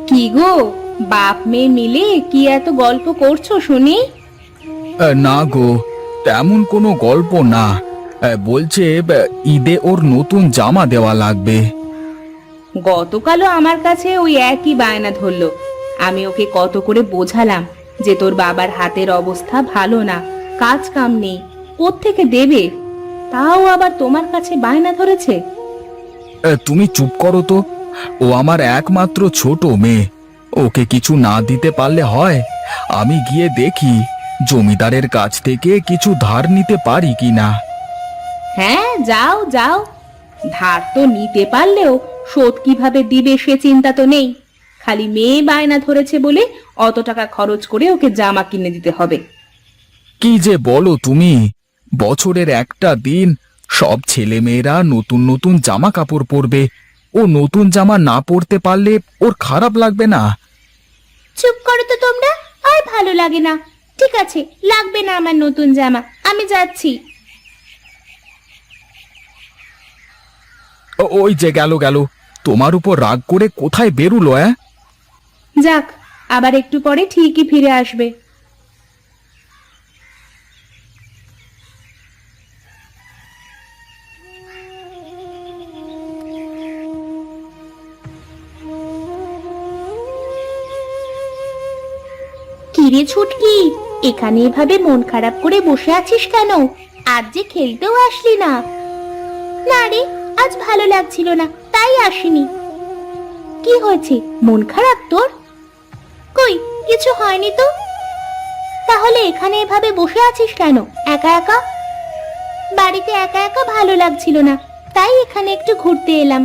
কি গো, বাপ মেয়ে মিলে কি এত গল্প করছো শুনি? না গো, তেমন কোনো গল্প না। বলছে ঈদে ওর নতুন জামা দেওয়া লাগবে। গতকালও আমার কাছে ওই একই বায়না ধরলো। আমি ওকে কত করে বোঝালাম যে তোর বাবার হাতের অবস্থা ভালো না, কাজ কাম নেই, কোত্থেকে দেবে? তাও আবার তোমার কাছে বায়না ধরেছে। তুমি চুপ করো তো। ও আমার একমাত্র ছোট মেয়ে, ওকে কিছু না দিতে পারলে হয়? আমি গিয়ে দেখি জমিদারের কাছ থেকে কিছু ধার নিতে পারি কিনা। হ্যাঁ, যাও যাও। ধার তো নিতে পারলেও শোধ কিভাবে দিবে সে চিন্তা তো নেই। খালি মেয়ে বায়না ধরেছে বলে অত টাকা খরচ করে ওকে জামা কিনে দিতে হবে। কি যে বলো তুমি! বছরের একটা দিন সব ছেলেমেয়েরা নতুন নতুন জামা কাপড় পরবে। ও নতুন জামা না পরতে পারলে ওর খারাপ লাগবে না? চুপ করো তো তোমরা, আর ভালো লাগে না। ঠিক আছে, লাগবে না আমার নতুন জামা, আমি যাচ্ছি। ওই যে গেল গেল, তোমার উপর রাগ করে কোথায় বেরুলো? যাক, আবার একটু পরে ঠিকই ফিরে আসবে। কিরে ছুটকি, এখানে এভাবে মন খারাপ করে বসে আছিস কেন? আজ যে খেলতেও আসলি না। না রে, আজ ভালো লাগছিল না, তাই আসিনি। কি হয়েছে, মন খারাপ তোর? কই, কিছু হয়নি তো। তাহলে এখানে এভাবে বসে আছিস কেন একা একা? বাড়িতে একা একা ভালো লাগছিল না, তাই এখানে একটু ঘুরতে এলাম।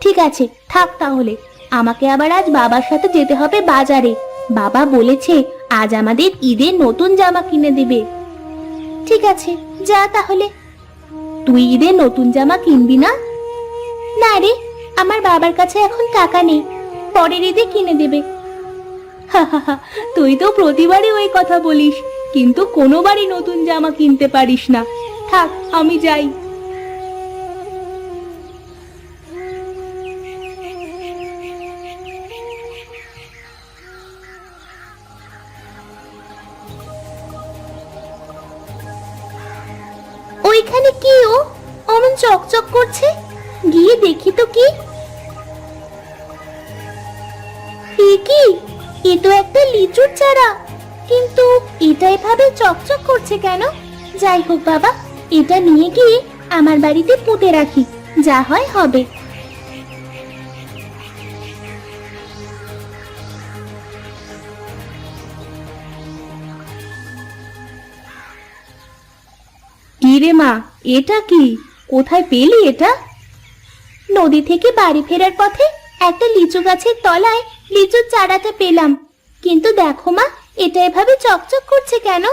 ঠিক আছে, থাক তাহলে। আমাকে আবার আজ বাবার সাথে যেতে হবে বাজারে। বাবা বলেছে আজ আমাদের ঈদের নতুন জামা কিনে দেবে। ঠিক আছে, যা তাহলে। তুই ঈদের নতুন জামা কিনবি না? না রে, আমার বাবার কাছে এখন টাকা নেই, পরের ঈদে কিনে দেবে। হা হা হা, তুই তো প্রতিবারই ওই কথা বলিস, কিন্তু কোনোবারই নতুন জামা কিনতে পারিস না। থাক, আমি যাই। ওইখানে কি অমন চকচক করছে? গিয়ে দেখি তো কি। কি, এ তো একটা লিচুর চারা, কিন্তু এটা এভাবে চকচক করছে কেন? যাই হোক বাবা, এটা নিয়ে গিয়ে আমার বাড়িতে পুঁতে রাখি, যা হয় হবে। কি রে মা, এটা কি? কোথায় পেলি এটা? নদী থেকে বাড়ি ফেরার পথে একটা লিচু গাছের তলায় লিচুর চারাটা পেলাম। কিন্তু দেখো মা, এটা এভাবে চকচক করছে কেন?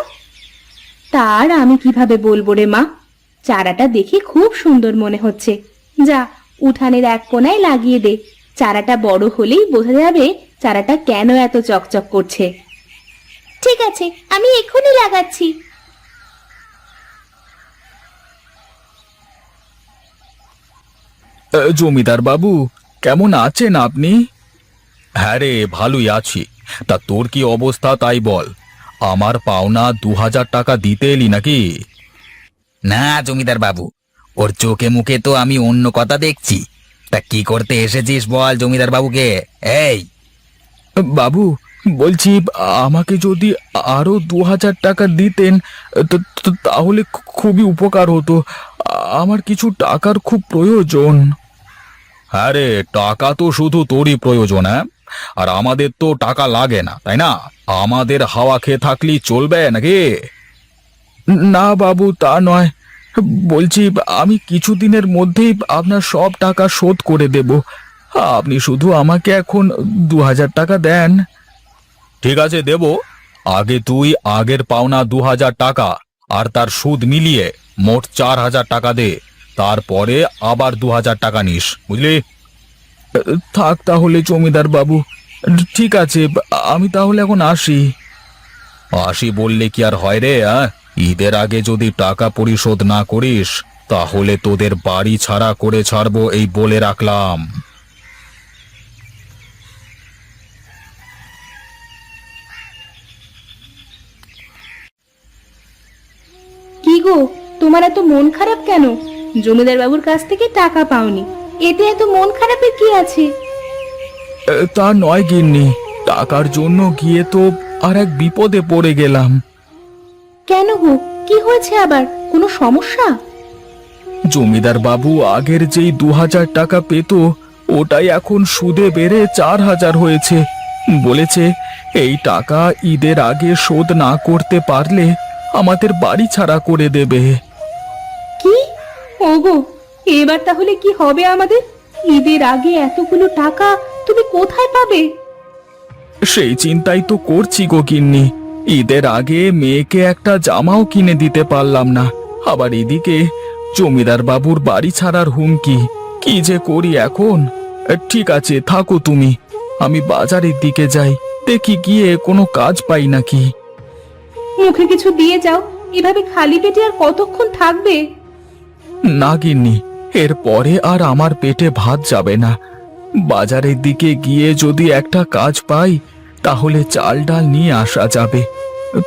তার আমি কিভাবে বলবো রে মা, চারাটা দেখে খুব সুন্দর মনে হচ্ছে। যা, উঠানের এক কোনায় লাগিয়ে দে। চারাটা বড় হলেই বোঝা যাবে চারাটা কেন এত চকচক করছে। ঠিক আছে, আমি এক্ষুনি লাগাচ্ছি। জমিদার বাবু, কেমন আছেন আপনি? হ্যাঁ রে, ভালোই আছি। তা তোর কি অবস্থা তাই বল। আমার পাওনা 2000 টাকা দিতে এলি নাকি? না জমিদার বাবু, ওর চোখে মুখে তো আমি অন্য কথা দেখছি। তা কি করতে এসেছিস বল জমিদার বাবুকে। এই বাবু, বলছি আমাকে যদি আরো 2000 টাকা দিতেন তাহলে খুবই উপকার হতো। আমার কিছু টাকার খুব প্রয়োজন। হ্যাঁ রে, টাকা তো শুধু তোরই প্রয়োজন, হ্যাঁ? আর আমাদের তো টাকা লাগে না, তাই না? আমাদের হাওয়া খেয়ে থাকলেই চলবে নাকি? না বাবু, তা নয়। বলছি আমি কিছুদিনের মধ্যেই আপনার সব টাকা শোধ করে দেব। আপনি শুধু আমাকে এখন 2000 টাকা দেন। ঠিক আছে, দেব। আগে তুই আগের পাওনা 2000 টাকা আর তার সুদ মিলিয়ে মোট 4000 টাকা দে। তারপরে আবার 2000 টাকা নিস, বুঝলি? থাক তাহলে জমিদার বাবু। ঠিক আছে, আমি তাহলে এখন আসি। আসি বললে কি আর হয় রে? ঈদের আগে যদি টাকা পরিশোধ না করিস তাহলে তোদের বাড়ি ছাড়া করে ছাড়বো, এই বলে রাখলাম। কি গো, তোমার এত মন খারাপ কেন? জমিদার বাবুর কাছ থেকে টাকা পাওনি, এতে এত মন খারাপের কি আছে? তা নয় গিন্নি, টাকার জন্য গিয়ে তো আর এক বিপদে পড়ে গেলাম। কেন গো, কি হয়েছে আবার? কোনো সমস্যা? জমিদার বাবু আগের যেই 2000 টাকা পেত, ওটাই এখন সুদে বেড়ে 4000 হয়েছে। বলেছে এই টাকা ঈদের আগে শোধ না করতে পারলে আমাদের বাড়ি ছাড়া করে দেবে। কি? ওগো, এবার তাহলে কি হবে আমাদের? ঈদের আগে এতগুলো টাকা তুমি কোথায় পাবে? সেই চিন্তাই তো করছি গো গিন্নি। ঈদের আগে মেয়েকে একটা জামাও কিনে দিতে পারলাম না, আবার এদিকে জমিদার বাবুর বাড়ি ছাড়ার হুমকি। কি যে করি এখন। ঠিক আছে, থাকো তুমি, আমি বাজারের দিকে যাই, দেখি গিয়ে কোনো কাজ পাই নাকি। মুখে কিছু দিয়ে যাও, এভাবে খালি পেটে আর কতক্ষণ থাকবে? না গিন্নি, এরপরে আর আমার পেটে ভাত যাবে না। বাজারের দিকে গিয়ে যদি একটা কাজ পাই তাহলে চাল ডাল নিয়ে আসা যাবে।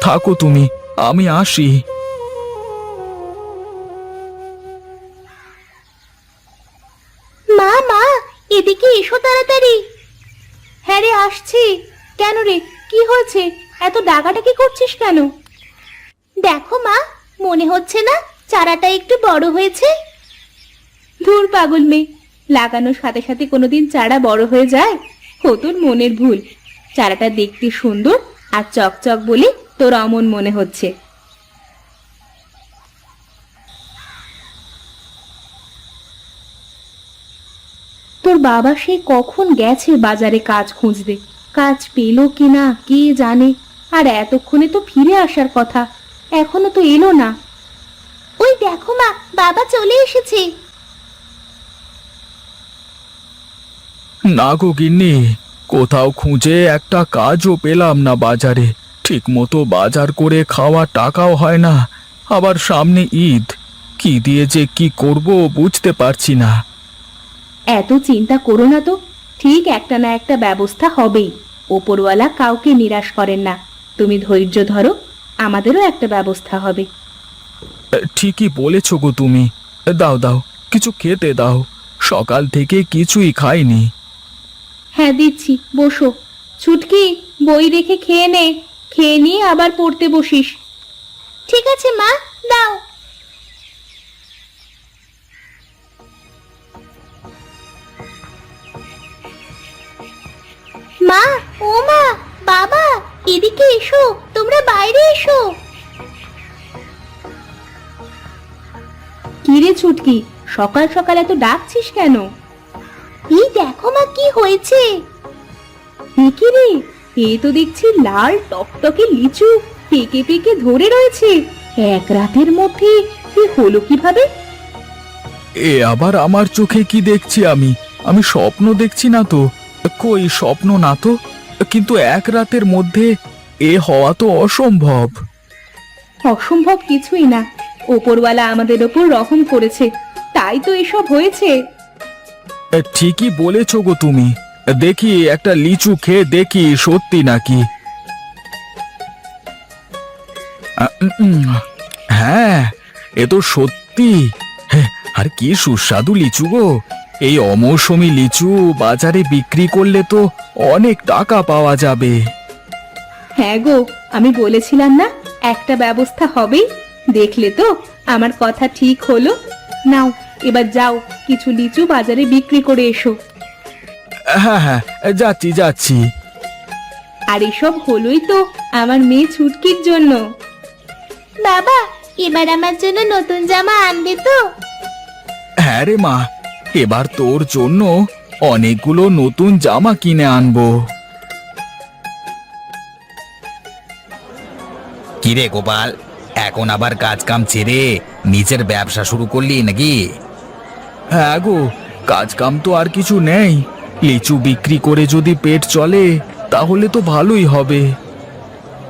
থাকো তুমি, আমি আসি। মা, মা, এদিকে এসো তাড়াতাড়ি। হ্যাঁ রে, আসছি। কেন রে, কি হয়েছে? এত ডাকাডাকি করছিস কেন? দেখো মা, মনে হচ্ছে না চারাটা একটু বড় হয়েছে? ধুর পাগল মেয়ে, লাগানোর সাথে সাথে কোনোদিন চারা বড় হয়ে যায়? ও তোর মনের ভুল। চারাটা দেখতে সুন্দর আর চকচক বলে তোর অমন মনে হচ্ছে। তোর বাবা সে কখন গেছে বাজারে কাজ খুঁজতে, কাজ পেলো কিনা কে জানে। আর এতক্ষণে তো ফিরে আসার কথা, এখনো তো এলো না। ওই দেখো মা, বাবা চলে এসেছে। না গো গিন্নি, কোথাও খুঁজে একটা কাজও পেলাম না বাজারে। ঠিক মতো বাজার করে খাওয়া টাকাও হয় না, আবার সামনে ঈদ। কি দিয়ে যে কি করব বুঝতে পারছি না। এত চিন্তা করো না তো, ঠিক একটা না একটা ব্যবস্থা হবেই। ওপরওয়ালা কাউকে নিরাশ করেন না। তুমি ধৈর্য ধরো, আমাদেরও একটা ব্যবস্থা হবে। ঠিকই বলেছ গো তুমি। দাও দাও, কিছু খেতে দাও, সকাল থেকে কিছুই খাইনি। হ্যাঁ দিচ্ছি, বসো। ছুটকি, বই রেখে খেয়ে নে, খেয়ে নিয়ে আবার পড়তে বসিস। ঠিক আছে মা, দাও। মা, ও মা, বাবা, এদিকে এসো, তোমরা বাইরে এসো। কিরে ছুটকি, সকাল সকাল এত ডাকছিস কেন? এই দেখো মা, কি হয়েছে। কি রে, এ তো দেখছি লাল টকটকে লিচু পেকে পেকে ধরে রয়েছে। এক রাতের মধ্যে এ হলো কিভাবে? এ আবার আমার চোখে কি দেখছি আমি? আমি স্বপ্ন দেখছি না তো? কই, স্বপ্ন না তো, কিন্তু এক রাতের মধ্যে এ হওয়া তো অসম্ভব। অসম্ভব কিছুই না, ওপরওয়ালা আমাদের ওপর রহম করেছে, তাই তো এসব হয়েছে। ঠিকই বলেছ গো তুমি। দেখি একটা লিচু খেয়ে দেখি সত্যি নাকি। হ্যাঁ, এ তো সত্যি। আর কি সুস্বাদু লিচু গো। এই অমৌসুমী লিচু বাজারে বিক্রি করলে তো অনেক টাকা পাওয়া যাবে। হ্যাঁ গো, আমি বলেছিলাম না একটা ব্যবস্থা হবেই। দেখলে তো আমার কথা ঠিক হলো। নাও, এবার যাও, কিছু লিচু বাজারে বিক্রি করে এসো। হ্যাঁ হ্যাঁ, যাচ্ছি যাচ্ছি। আর এসব হলোই তো আমার মেয়ে ছুটকির জন্য। বাবা, এবার আমার জন্য নতুন জামা আনবে তো? হ্যাঁ রে মা, এবার তোর জন্য অনেকগুলো নতুন জামা কিনে আনবো। কিরে গোপাল, এখন আবার কাজ কাম ছেড়ে নিজের ব্যবসা শুরু করলি নাকি? হ্যাঁ গো, কাজ কাম তো আর কিছু নেই। লিচু বিক্রি করে যদি পেট চলে তাহলে তো ভালোই হবে।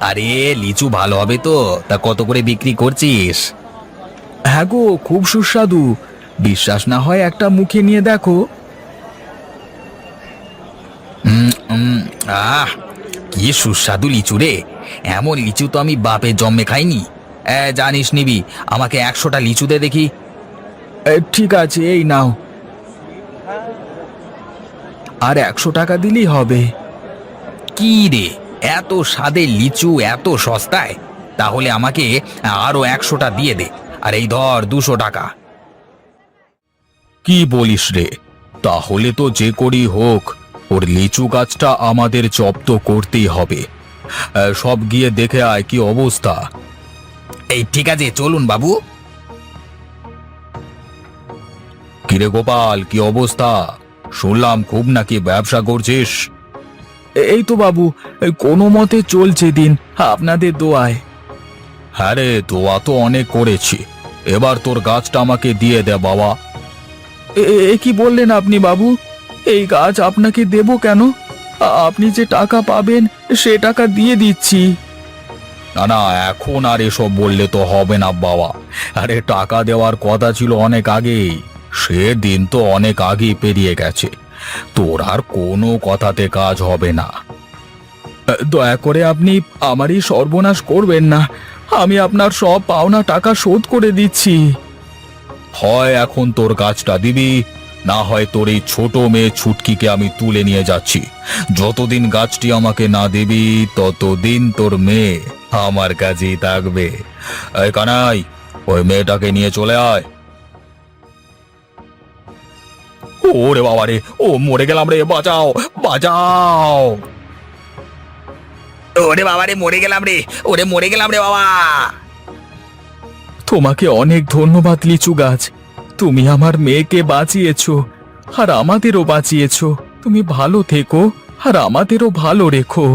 আরে লিচু ভালো হবে তো? তা কত করে বিক্রি করছিস? হ্যাঁ গো, খুব সুস্বাদু। বিশ্বাস না হয় একটা মুখে নিয়ে দেখো। আহ, কি সুস্বাদু লিচু রে। এমন লিচু তো আমি বাপের জন্মে খাইনি। জানিস নিবি, আমাকে 100টা লিচু দে দেখি। ঠিক আছে, এই নাও। আর 100 টাকা দিলেই হবে। কি রে, এত স্বাদের লিচু এত সস্তায়? তাহলে আমাকে আরো 100টা দিয়ে দে। আর এই ধর 200 টাকা। কি বলিস রে? তাহলে তো যে করি হোক ওর লিচু গাছটা আমাদের জব্দ করতেই হবে। সব গিয়ে দেখে আয় কি অবস্থা। এই ঠিক আছে, চলুন বাবু। কিরে গোপাল, কি অবস্থা? শুনলাম খুব নাকি ব্যবসা করছিস। এই তো বাবু, কোনো মতে চলছে দিন, আপনাদের দোয়ায়। হ্যাঁ রে, দোয়া তো অনেক করেছি। এবার তোর গাছটা আমাকে দিয়ে দে বাবা। এ কি বললেন আপনি বাবু? এই গাছ আপনাকে দেব কেন? আপনি যে টাকা পাবেন সে টাকা দিয়ে দিচ্ছি। না না, এখন আর এসব বললে তো হবে না বাবা। আরে টাকা দেওয়ার কথা ছিল অনেক আগেই। সে দিন তো অনেক আগেই পেরিয়ে গেছে। তোর আর কোনো কথাতে কাজ হবে না। দয়া করে আপনি আমারই সর্বনাশ করবেন না। আমি আপনার সব পাওনা টাকা শোধ করে দিচ্ছি। হয় এখন তোর গাছটা দিবি, না হয় তোর এই ছোট মেয়ে ছুটকিকে আমি তুলে নিয়ে যাচ্ছি। যতদিন গাছটি আমাকে না দিবি ততদিন তোর মেয়ে আমার কাছেই থাকবে। এই কানাই, ওই মেয়েটাকে নিয়ে চলে আয়। ওরে বাবা রে, ও মরে গেলাম রে, বাঁচাও বাঁচাও। ওরে বাবা রে, মরে গেলাম রে, ওরে মরে গেলাম রে বাবা। তোমাকে অনেক ধন্যবাদ লিচু গাছ। তুমি আমার মেয়েকে বাঁচিয়েছো আর আমাদেরও বাঁচিয়েছো। তুমি ভালো থেকো আর আমাদেরও ভালো রেখো।